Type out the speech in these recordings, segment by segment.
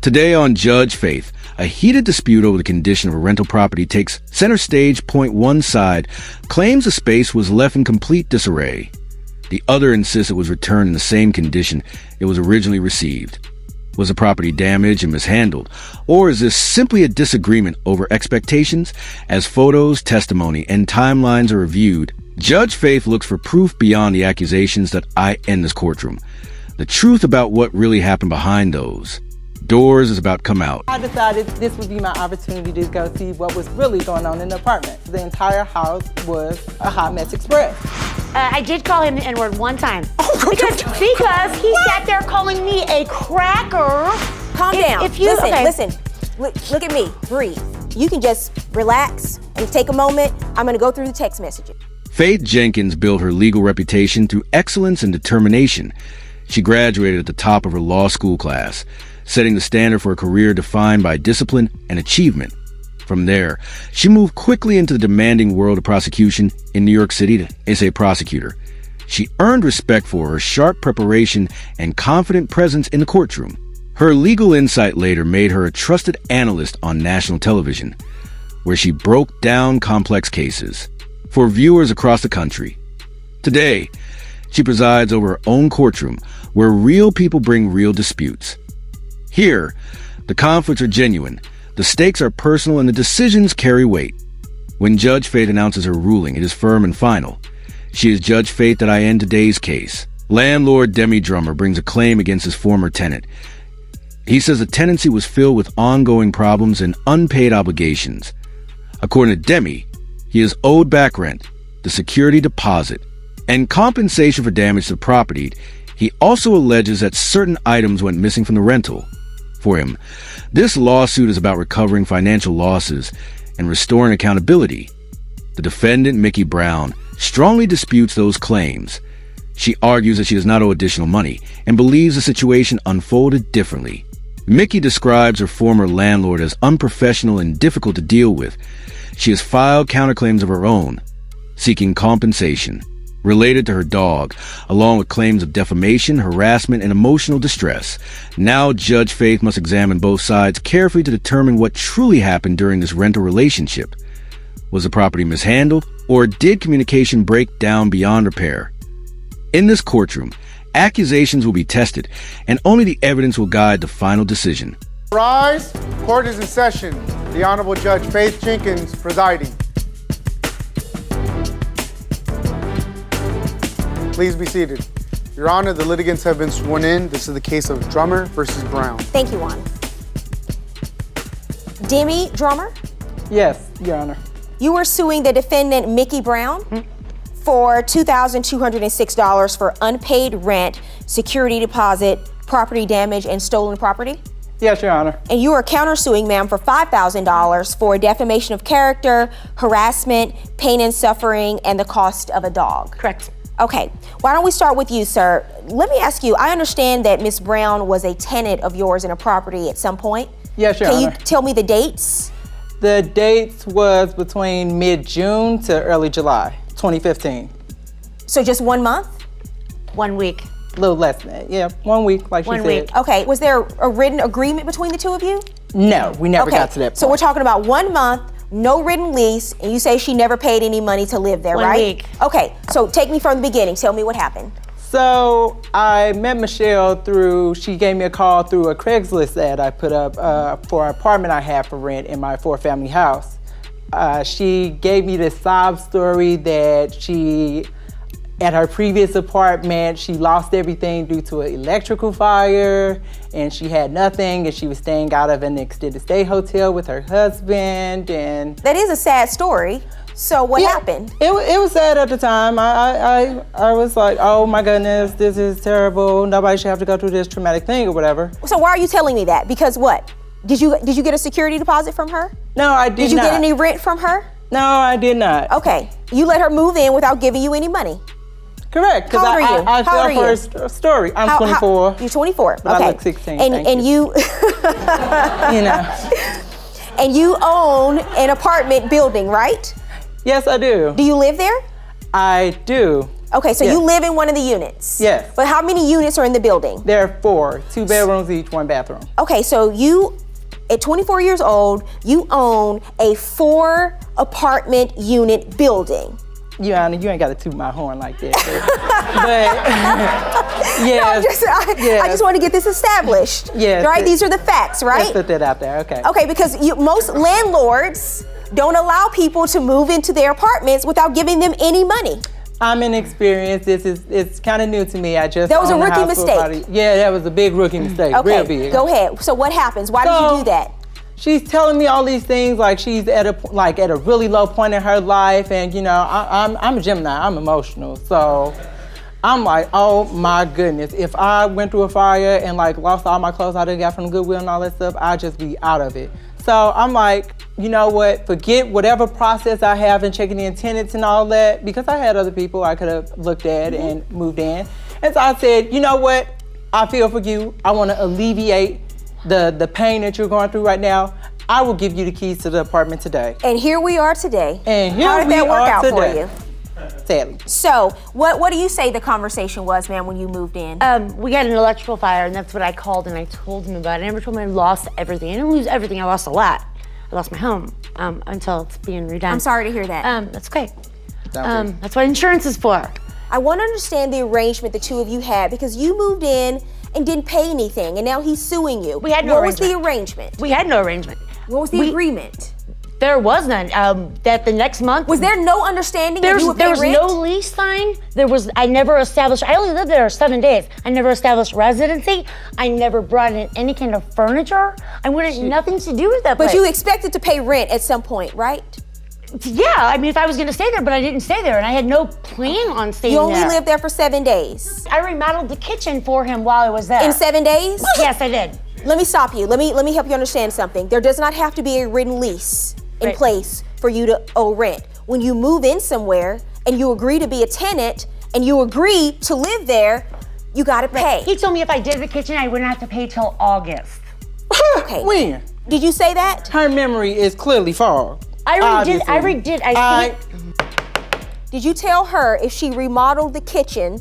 Today on Judge Faith, a heated dispute over the condition of a rental property takes center stage. Point one side claims the space was left in complete disarray. The other insists it was returned in the same condition it was originally received. Was the property damaged and mishandled? Or is this simply a disagreement over expectations? As photos, testimony, and timelines are reviewed, Judge Faith looks for proof beyond the accusations that I end this courtroom. The truth about what really happened behind those doors is about to come out. I decided this would be my opportunity to go see what was really going on in the apartment. The entire house was a hot mess express. I did call him the N-word one time. Because he sat there calling me a cracker. Calm down. Listen. Look at me. Breathe. You can just relax and take a moment. I'm going to go through the text messages. Faith Jenkins built her legal reputation through excellence and determination. She graduated at the top of her law school class, setting the standard for a career defined by discipline and achievement. From there, she moved quickly into the demanding world of prosecution in New York City as a prosecutor. She earned respect for her sharp preparation and confident presence in the courtroom. Her legal insight later made her a trusted analyst on national television, where she broke down complex cases for viewers across the country. Today, she presides over her own courtroom, where real people bring real disputes. Here, the conflicts are genuine, the stakes are personal, and the decisions carry weight. When Judge Faith announces her ruling, it is firm and final. She is Judge Faith that I end today's case. Landlord Demi Drummer brings a claim against his former tenant. He says the tenancy was filled with ongoing problems and unpaid obligations. According to Demi, he is owed back rent, the security deposit, and compensation for damage to the property. He also alleges that certain items went missing from the rental. For him, this lawsuit is about recovering financial losses and restoring accountability. The defendant, Mickey Brown, strongly disputes those claims. She argues that she does not owe additional money and believes the situation unfolded differently. Mickey describes her former landlord as unprofessional and difficult to deal with. She has filed counterclaims of her own, seeking compensation related to her dog, along with claims of defamation, harassment, and emotional distress. Now Judge Faith must examine both sides carefully to determine what truly happened during this rental relationship. Was the property mishandled, or did communication break down beyond repair? In this courtroom, accusations will be tested, and only the evidence will guide the final decision. Rise. Court is in session. The Honorable Judge Faith Jenkins presiding. Please be seated. Your Honor, the litigants have been sworn in. This is the case of Drummer versus Brown. Thank you, Juan. Demi Drummer? Yes, Your Honor. You were suing the defendant, Mickey Brown, for $2,206 for unpaid rent, security deposit, property damage, and stolen property? Yes, Your Honor. And you are countersuing, ma'am, for $5,000 for defamation of character, harassment, pain and suffering, and the cost of a dog. Correct. Okay, why don't we start with you, sir? Let me ask you, I understand that Ms. Brown was a tenant of yours in a property at some point. Yes, Your Honor. Can you tell me the dates? The dates was between mid-June to early July, 2015. So just 1 month? 1 week. A little less than that, yeah, 1 week, like she said. 1 week. Okay, was there a written agreement between the two of you? No, we never got to that point. So we're talking about 1 month, no written lease, and you say she never paid any money to live there, 1 right? week. Okay, so take me from the beginning. Tell me what happened. So I met Michelle she gave me a call through a Craigslist ad I put up for an apartment I had for rent in my 4-family house. She gave me this sob story that at her previous apartment, she lost everything due to an electrical fire, and she had nothing, and she was staying out of an extended stay hotel with her husband, and... That is a sad story. So what happened? It was sad at the time. I was like, oh my goodness, this is terrible. Nobody should have to go through this traumatic thing or whatever. So why are you telling me that? Because what? Did you get a security deposit from her? No, I did not. Did you get any rent from her? No, I did not. Okay, you let her move in without giving you any money. Correct, because I fell for her story. I'm 24. You're 24, but okay. I look 16, and you, you know. And you own an apartment building, right? Yes, I do. Do you live there? I do. Okay, so Yes. you live in one of the units? Yes. But how many units are in the building? There are 4, 2 bedrooms each, 1 bathroom. Okay, so you, at 24 years old, you own a 4 apartment unit building. Your Honor, you ain't got to toot my horn like that. But yes, I just want to get this established. Yes. Right, these are the facts, right? let's put that out there, okay. Okay, because most landlords don't allow people to move into their apartments without giving them any money. I'm inexperienced. It's kind of new to me. I just That was a owned the rookie house for mistake. about yeah, that was a big rookie mistake. Real Okay, big. go ahead. So what happens? Why did you do that? She's telling me all these things like she's at a really low point in her life, and you know I'm a Gemini. I'm emotional, so I'm like, oh my goodness, if I went through a fire and like lost all my clothes I done got from Goodwill and all that stuff, I'd just be out of it. So I'm like, you know what, forget whatever process I have in checking in tenants and all that, because I had other people I could have looked at and moved in. And so I said, you know what, I feel for you. I want to alleviate the pain that you're going through right now. I will give you the keys to the apartment today. And here we are today. And here How did we that work are out today. for you? Sadly. So, what do you say the conversation was, ma'am, when you moved in? We had an electrical fire, and that's what I called and I told him about it. I never told him I lost everything. I didn't lose everything. I lost a lot. I lost my home until it's being redone. I'm sorry to hear that. That's okay. That's what insurance is for. I want to understand the arrangement the two of you had, because you moved in and didn't pay anything, and now he's suing you. We had no What was the arrangement. arrangement? We had no arrangement. What was the agreement? There was none. That the next month. Was there no understanding that you would pay There was rent? no lease signed. I never established, I only lived there 7 days. I never established residency. I never brought in any kind of furniture. I wanted nothing to do with that place. But you expected to pay rent at some point, right? Yeah, I mean, if I was gonna stay there, but I didn't stay there, and I had no plan on staying You only there. lived there for 7 days. I remodeled the kitchen for him while I was there. In 7 days? Yes, I did. Let me stop you. Let me help you understand something. There does not have to be a written lease in Right. place for you to owe rent. When you move in somewhere and you agree to be a tenant and you agree to live there, you gotta pay. He told me if I did the kitchen, I wouldn't have to pay till August. Okay. When? Did you say that? Her memory is clearly fogged. I redid. I Did you tell her if she remodeled the kitchen,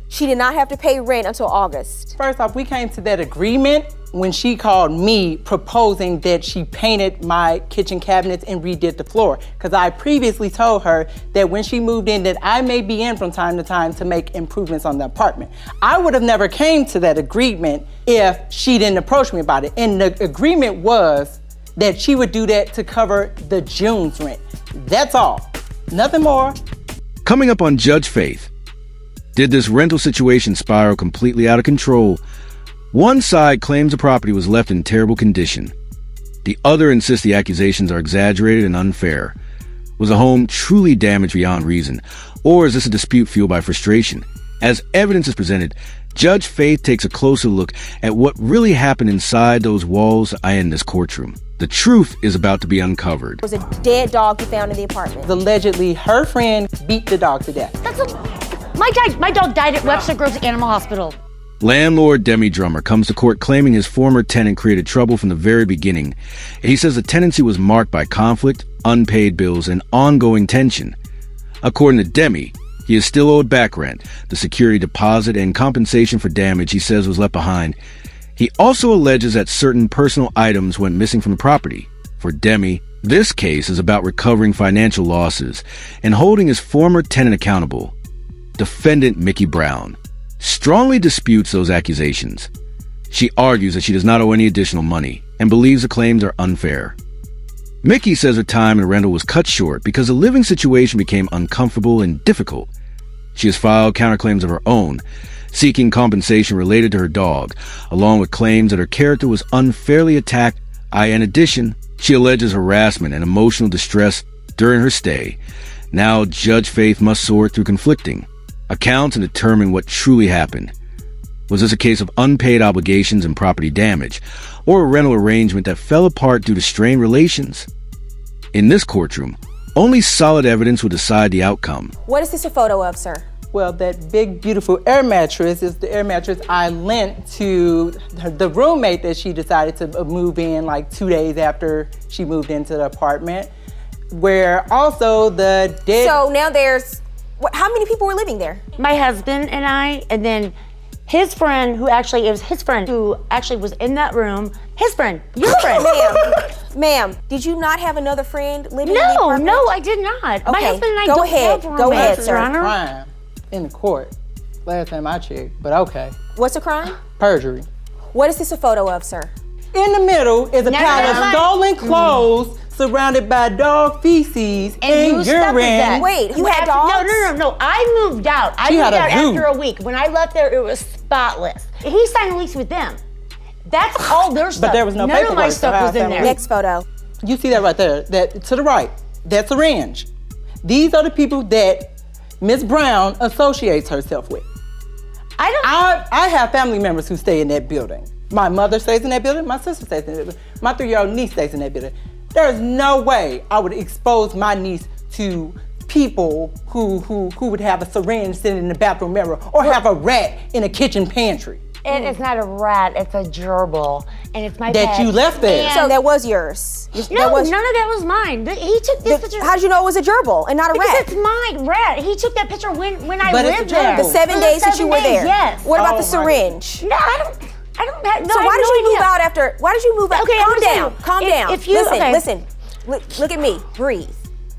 she did not have to pay rent until August? First off, we came to that agreement when she called me proposing that she painted my kitchen cabinets and redid the floor. Because I previously told her that when she moved in that I may be in from time to time to make improvements on the apartment. I would have never came to that agreement if she didn't approach me about it. And the agreement was that she would do that to cover the June's rent. That's all, nothing more. Coming up on Judge Faith, did this rental situation spiral completely out of control? One side claims the property was left in terrible condition. The other insists the accusations are exaggerated and unfair. Was the home truly damaged beyond reason? Or is this a dispute fueled by frustration? As evidence is presented, Judge Faith takes a closer look at what really happened inside those walls in this courtroom. The truth is about to be uncovered. It was a dead dog you found in the apartment. Allegedly, her friend beat the dog to death. My dog died at Webster Groves Animal Hospital. Landlord Demi Drummer comes to court claiming his former tenant created trouble from the very beginning. He says the tenancy was marked by conflict, unpaid bills, and ongoing tension. According to Demi, he is still owed back rent, the security deposit, and compensation for damage he says was left behind. He also alleges that certain personal items went missing from the property. For Demi, this case is about recovering financial losses and holding his former tenant accountable. Defendant Mickey Brown strongly disputes those accusations. She argues that she does not owe any additional money and believes the claims are unfair. Mickey says her time in the rental was cut short because the living situation became uncomfortable and difficult. She has filed counterclaims of her own, seeking compensation related to her dog, along with claims that her character was unfairly attacked. In addition, she alleges harassment and emotional distress during her stay. Now, Judge Faith must sort through conflicting accounts and determine what truly happened. Was this a case of unpaid obligations and property damage, or a rental arrangement that fell apart due to strained relations? In this courtroom, only solid evidence will decide the outcome. What is this a photo of, sir? Well, that big, beautiful air mattress is the air mattress I lent to the roommate that she decided to move in like 2 days after she moved into the apartment, where also the dead... So now there's How many people were living there? My husband and I, and then his friend, who actually, it was his friend who actually was in that room. His friend, your friend. Ma'am, did you not have another friend living in the No, apartment? no, I did not. My Okay, husband and I go don't ahead. have Go ahead, roommates, sir. Your Honor. Crime in the court. Last time I checked, but okay. What's a crime? Perjury. What is this a photo of, sir? In the middle is a No, pile no, of no. stolen clothes surrounded by dog feces and you stuck with that. urine. Wait, you had No, dogs? no. I moved out. I She moved had a out zoo. after a week. When I left there, it was spotless. He signed a lease with them. That's all their stuff. there was no None of my paperwork, so stuff how was in is that there. Next photo. You see that right there? That to the right. That's a range. These are the people that Miss Brown associates herself with. I have family members who stay in that building. My mother stays in that building. My sister stays in that building. My 3-year-old niece stays in that building. There is no way I would expose my niece to people who would have a syringe sitting in the bathroom mirror or have a rat in a kitchen pantry. And it's not a rat, it's a gerbil. And it's my That pet. you left there. So that was yours. No, that was, none of that was mine. He took this picture. How'd you know it was a gerbil and not a Because rat? it's my rat. He took that picture when I But it's lived a there. gerbil. The 7 For days that you 7 were days, there. Yes. What about Oh, the my syringe? No, I don't have, no, So I why have did no you move idea. out after? Why did you move out? Okay, I'm Calm gonna tell down. you. Calm down. If you- listen, okay. listen. Look at me. Breathe.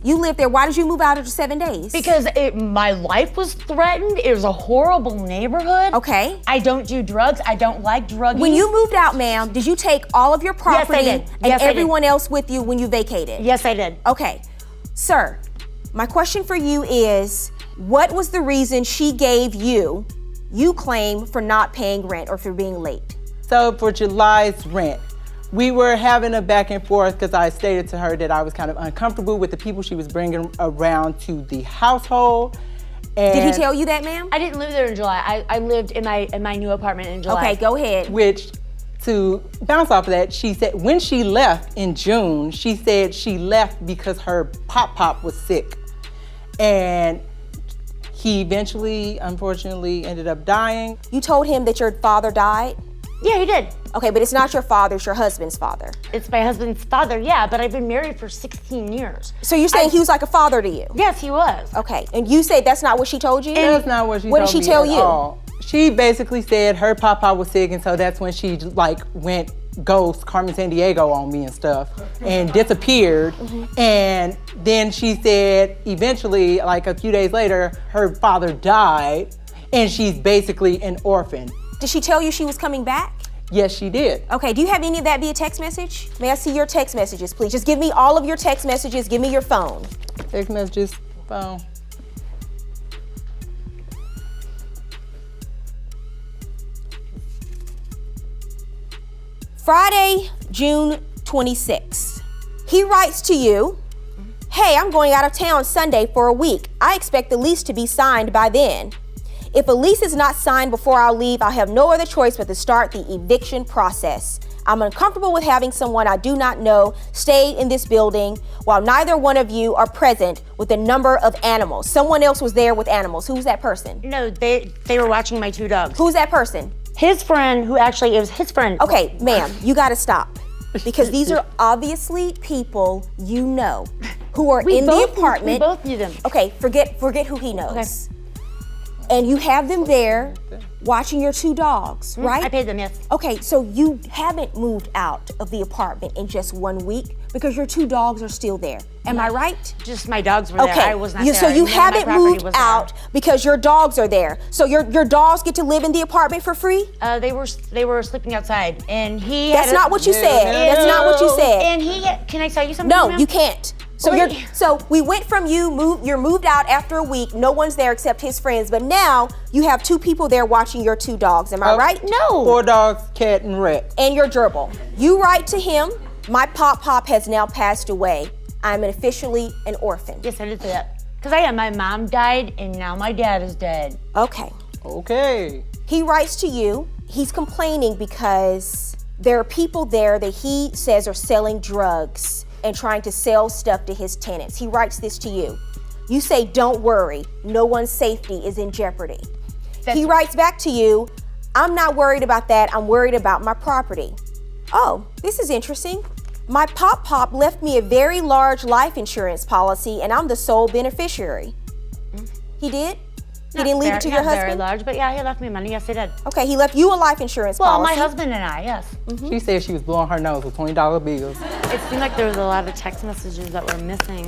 You lived there. Why did you move out after 7 days? Because my life was threatened. It was a horrible neighborhood. Okay. I don't do drugs. I don't like drugging. When you moved out, ma'am, did you take all of your property did. and Yes, I did. everyone else with you when you vacated? Yes, I did. Okay. Sir, my question for you is, what was the reason she gave you claim, for not paying rent or for being late? So for July's rent, we were having a back and forth because I stated to her that I was kind of uncomfortable with the people she was bringing around to the household. And Did he tell you that, ma'am? I didn't live there in July. I lived in my new apartment in July. Okay, go ahead. Which, to bounce off of that, she said when she left in June, she said she left because her pop was sick. And he eventually, unfortunately, ended up dying. You told him that your father died? Yeah, he did. Okay, but it's not your father, it's your husband's father. It's my husband's father, yeah, but I've been married for 16 years. So you're saying he was like a father to you? Yes, he was. Okay, and you say that's not what she told you? That's not what she What told did she me tell at you? all. She basically said her papa was sick, and so that's when she went ghost Carmen Sandiego on me and stuff and disappeared. And then she said eventually, like a few days later, her father died and she's basically an orphan. Did she tell you she was coming back? Yes, she did. Okay, do you have any of that via text message? May I see your text messages, please? Just give me all of your text messages. Give me your phone. Text messages, phone. Friday, June 26th. He writes to you, hey, I'm going out of town Sunday for a week. I expect the lease to be signed by then. If a lease is not signed before I leave, I'll have no other choice but to start the eviction process. I'm uncomfortable with having someone I do not know stay in this building while neither one of you are present with a number of animals. Someone else was there with animals. Who's that person? No, they were watching my 2 dogs. Who's that person? His friend, who actually, it was his friend. Okay, ma'am, you gotta stop. Because these are obviously people you know who are in the apartment. We both knew them. Okay, forget who he knows. And you have them there watching your 2 dogs, right? I paid them, yes. Okay, so you haven't moved out of the apartment in just 1 week because your 2 dogs are still there. Am I right? Just my dogs were there. I was not there. So you None of my haven't property moved was there. out because your dogs are there. So your dogs get to live in the apartment for free? They were sleeping outside, and he. That's not what you said. That's not what you said. And he. Can I tell you something? No, ma'am? you can't. So so we went from you're moved out after a week. No one's there except his friends. But now you have 2 people there watching your 2 dogs. Am I right? No. 4 dogs, cat, and rat. And your gerbil. You write to him. My pop has now passed away. I'm officially an orphan. Yes, I did say that. Because my mom died, and now my dad is dead. Okay. Okay. He writes to you. He's complaining because there are people there that he says are selling drugs and trying to sell stuff to his tenants. He writes this to you. You say, don't worry, no one's safety is in jeopardy. He writes back to you, I'm not worried about that, I'm worried about my property. Oh, this is interesting. My pop left me a very large life insurance policy and I'm the sole beneficiary. He did? He didn't leave it to your Not very husband? large, but yeah, he left me money. Yes, he did. Okay, he left you a life insurance Well, policy. my husband and I, yes. She said she was blowing her nose with $20 bills. It seemed like there was a lot of text messages that were missing,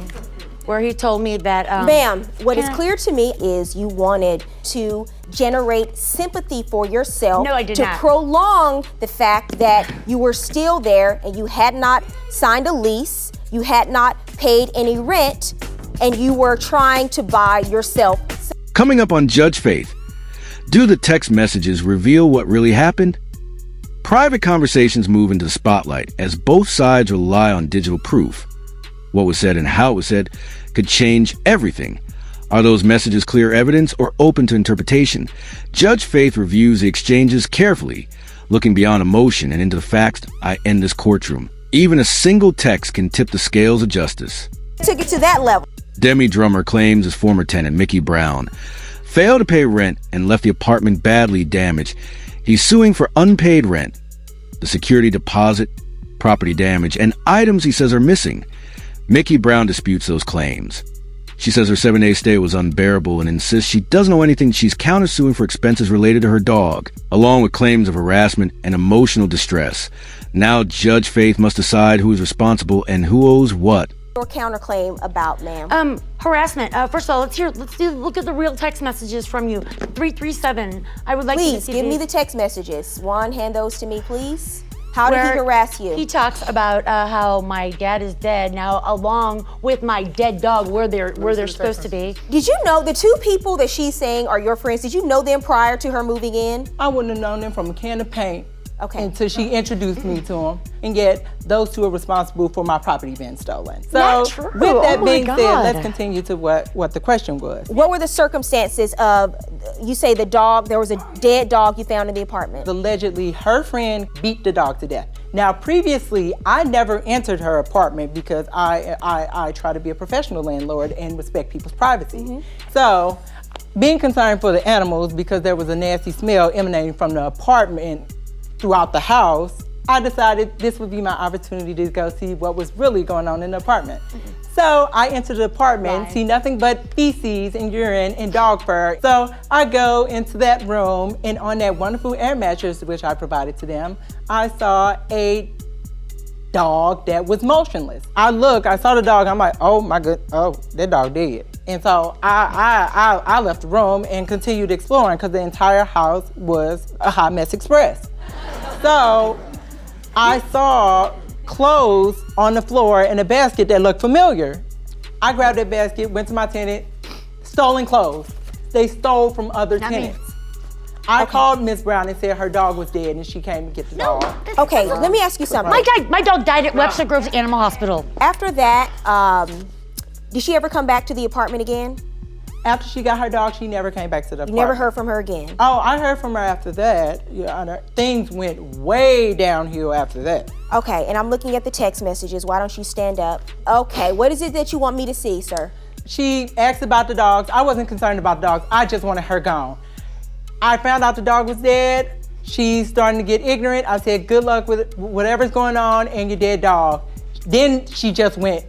where he told me that. Ma'am, what is clear to me is you wanted to generate sympathy for yourself. No, I did to not. prolong the fact that you were still there and you had not signed a lease, you had not paid any rent, and you were trying to buy yourself. Coming up on Judge Faith, do the text messages reveal what really happened? Private conversations move into the spotlight as both sides rely on digital proof. What was said and how it was said could change everything. Are those messages clear evidence or open to interpretation? Judge Faith reviews the exchanges carefully, looking beyond emotion and into the facts in this courtroom. Even a single text can tip the scales of justice. Took it to that level. Demi Drummer claims his former tenant, Mickey Brown, failed to pay rent and left the apartment badly damaged. He's suing for unpaid rent, the security deposit, property damage, and items he says are missing. Mickey Brown disputes those claims. She says her 7-day stay was unbearable and insists she doesn't know anything. She's countersuing for expenses related to her dog, along with claims of harassment and emotional distress. Now Judge Faith must decide who is responsible and who owes what. Your counterclaim about, ma'am. Harassment. First of all, look at the real text messages from you. 337. I would like to Please, see give me these. the text messages. Juan, hand those to me, please. How did he Where harass you? He talks about how my dad is dead now, along with my dead dog, where they're supposed to be. Did you know the two people that she's saying are your friends? Did you know them prior to her moving in? I wouldn't have known them from a can of paint. Okay. Until she introduced me to them, and yet those two are responsible for my property being stolen. So, Not true. with that Oh my being said, God. let's continue to what the question was. What were the circumstances of, you say the dog, there was a dead dog you found in the apartment? Allegedly, her friend beat the dog to death. Now, previously, I never entered her apartment because I try to be a professional landlord and respect people's privacy. So, being concerned for the animals because there was a nasty smell emanating from the apartment throughout the house, I decided this would be my opportunity to go see what was really going on in the apartment. So I entered the apartment, see nothing but feces and urine and dog fur. So I go into that room, and on that wonderful air mattress which I provided to them, I saw a dog that was motionless. I saw the dog, I'm like, oh my good, oh, that dog dead. And so I left the room and continued exploring because the entire house was a hot mess express. So I saw clothes on the floor in a basket that looked familiar. I grabbed that basket, went to my tenant, stolen clothes. They stole from other tenants. I called Miss Brown and said her dog was dead and she came to get the dog. Okay, let me ask you something. My dog died at Webster Groves Animal Hospital. After that, did she ever come back to the apartment again? After she got her dog, she never came back to the apartment. You never heard from her again? Oh, I heard from her after that. Your Honor, things went way downhill after that. Okay, and I'm looking at the text messages. Why don't you stand up? Okay, what is it that you want me to see, sir? She asked about the dogs. I wasn't concerned about the dogs. I just wanted her gone. I found out the dog was dead. She's starting to get ignorant. I said, good luck with whatever's going on and your dead dog. Then she just went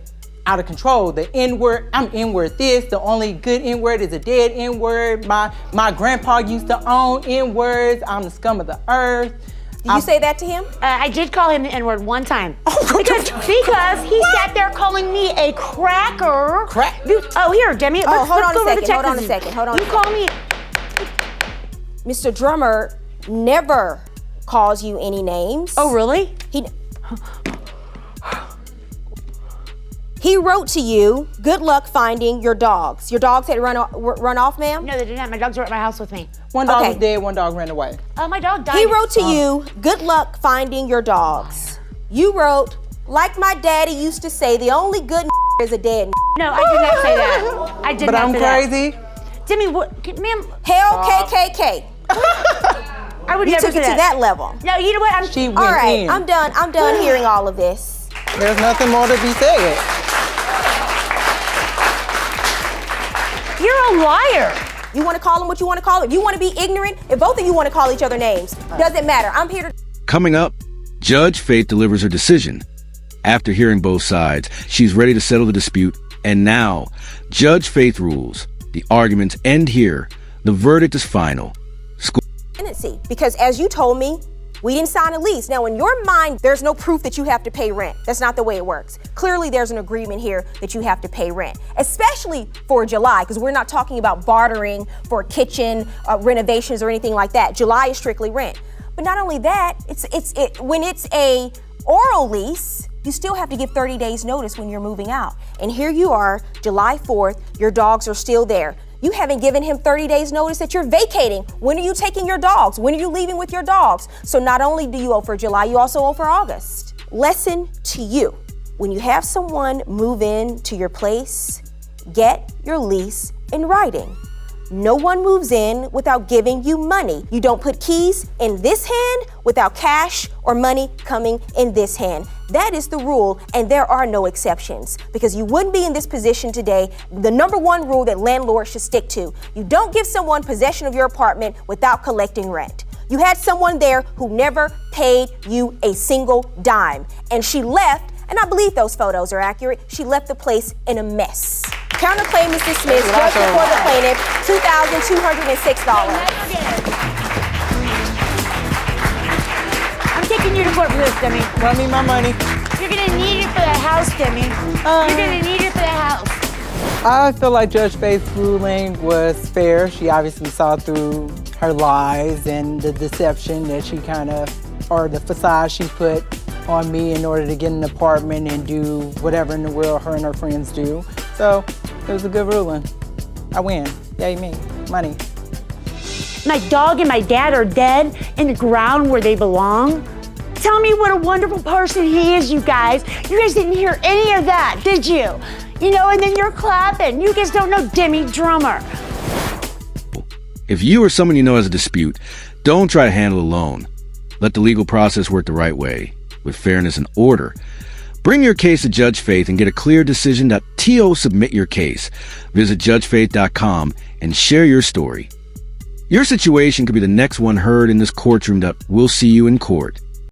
out of control. The N-word, I'm N-word this. The only good N-word is a dead N-word. My grandpa used to own N-words. I'm the scum of the earth. Did you say that to him? I did call him the N-word one time. Because he sat there calling me a cracker. Here, Demi. Oh, hold on a go over the second, hold on a text second, hold on You a call me. Mr. Drummer never calls you any names. Oh, really? He wrote to you, good luck finding your dogs. Your dogs had run off, ma'am? No, they did not. My dogs were at my house with me. One dog was dead, one dog ran away. My dog died. He wrote to you, good luck finding your dogs. You wrote, like my daddy used to say, the only good is a dead. No, I did not say that. I did But not I'm say that. crazy. Demi, ma'am. Hell KKK. I would You never took say it to that level. No, you know what? She went All right, in. I'm done hearing all of this. There's nothing more to be said. You're a liar. You want to call him what you want to call him. If you want to be ignorant, if both of you want to call each other names, doesn't matter. I'm here to... Coming up, Judge Faith delivers her decision. After hearing both sides, she's ready to settle the dispute, and now, Judge Faith rules. The arguments end here. The verdict is final. Tenancy, because as you told me, we didn't sign a lease. Now, in your mind, there's no proof that you have to pay rent. That's not the way it works. Clearly, there's an agreement here that you have to pay rent, especially for July, because we're not talking about bartering for kitchen renovations or anything like that. July is strictly rent. But not only that, when it's a oral lease, you still have to give 30 days notice when you're moving out. And here you are, July 4th, your dogs are still there. You haven't given him 30 days notice that you're vacating. When are you taking your dogs? When are you leaving with your dogs? So not only do you owe for July, you also owe for August. Lesson to you. When you have someone move in to your place, get your lease in writing. No one moves in without giving you money. You don't put keys in this hand without cash or money coming in this hand. That is the rule, and there are no exceptions, because you wouldn't be in this position today. The number one rule that landlords should stick to: you don't give someone possession of your apartment without collecting rent. You had someone there who never paid you a single dime, and she left, and I believe those photos are accurate, she left the place in a mess. Counterclaim is dismissed. Judgment for the plaintiff, $2,206. I'm taking you to court for this, Demi. I need my money. You're gonna need it for that house, Demi. You're gonna need it for that house. I feel like Judge Faith's ruling was fair. She obviously saw through her lies and the deception that she or the facade she put on me in order to get an apartment and do whatever in the world her and her friends do. So it was a good ruling. I win. Yay me. Money. My dog and my dad are dead in the ground where they belong. Tell me what a wonderful person he is, you guys. You guys didn't hear any of that, did you? You know, and then you're clapping. You guys don't know Demi Drummer. If you or someone you know has a dispute, don't try to handle it alone. Let the legal process work the right way, with fairness and order. Bring your case to Judge Faith and get a clear decision. Submit your case. Visit judgefaith.com and share your story. Your situation could be the next one heard in this courtroom. We'll see you in court.